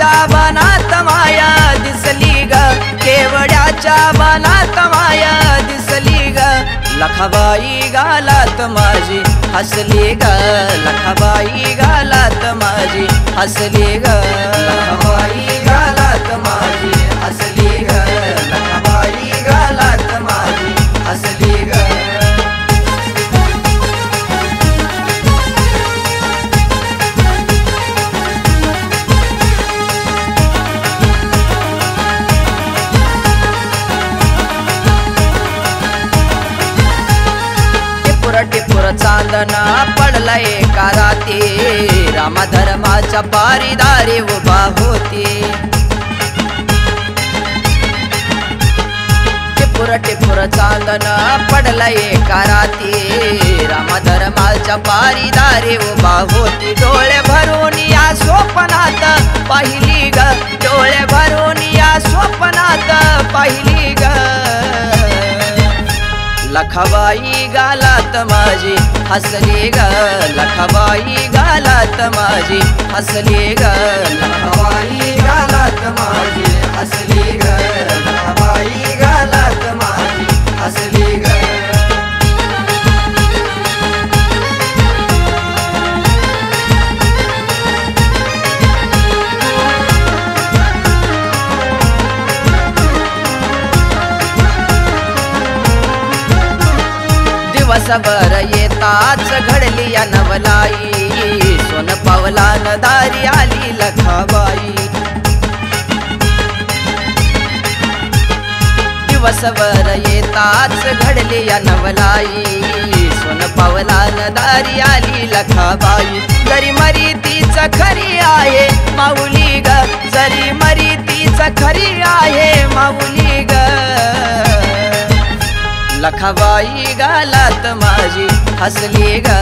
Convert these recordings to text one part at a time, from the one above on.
केवड्याच्या बनात माया दिसली ग, केवड्याच्या बनात माया दिसली ग, लखाबाई गालात माझी हसली ग, लखाबाई गालात माझी हसली ग, लखाबाई गालात माझी हसली ग, लखाबाई गालात माझी हसली ग। टिपुर चांदणा पडला एका राती, रामा धर्माच्या पारीदारी उभा होती। टिपुर चांदणा पडला एका राती, रामा धर्माच्या पारीदारी उभा होती। डोळे भरून या स्वप्नात पाहिली ग, डोळे भरून या स्वप्नात पाहिली ग, लखाबाई गालात माझी हसली ग, लखाबाई गालात माझी हसली ग, लखाबाई गालात माझी हसली ग, लखाबाई गालात माझी हसली ग। दिवसभर येताच घडली या नवलाई, सोन पावलान दारी आली लखाबाई। दिवसभर येताच घडली या नवलाई, सोन पावलान दारी आली लखाबाई। जरी मरी तीच खरी आहे माऊली ग, जरी मरी तीच खरी आहे माऊली ग, लखाबाई गालात माझी हसली ग,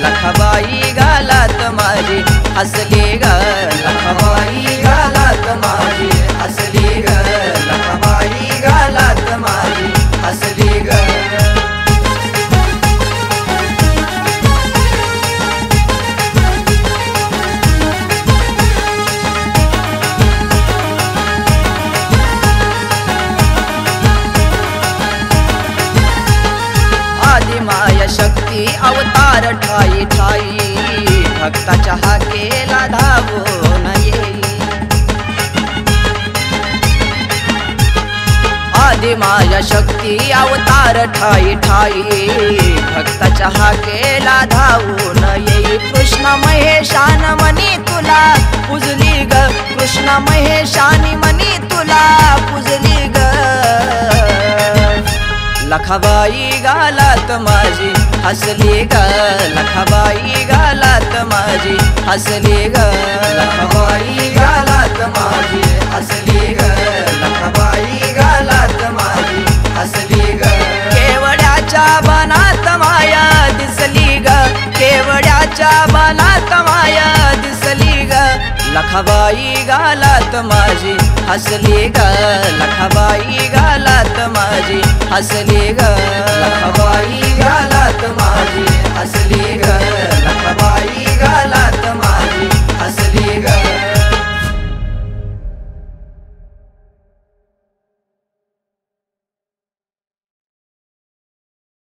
लखाबाई गालात माझी हसली ग, लखाबाई गालात माझी हसली ग, लखाबाई गालात माझी हसली ग। आदिमाया शक्ती अवतार ठाई ठाई, भक्ताच्या हाकेला धावून येई। आदिमाया शक्ती अवतार ठाई ठाई, भक्ताच्या हाकेला धावून येई। कृष्ण महेशान मनी तुला पूजली ग, कृष्ण महेशानी मनी तुला पूजली ग, लखाबाई गालात माझी हसली ग, लखाबाई गालात माझी हसली ग, लखाबाई गालात माझी हसली ग, लखाबाई गालात माझी हसली ग। केवड्याच्या बनात माया दिसली ग, केवड्याच्या बनात माया दिसली ग, लखाबाई गालात माझी हसली ग, लखाबाई गालात माझी हसली ग, लखाबाई गालात माझी हसली ग, लखाबाई गालात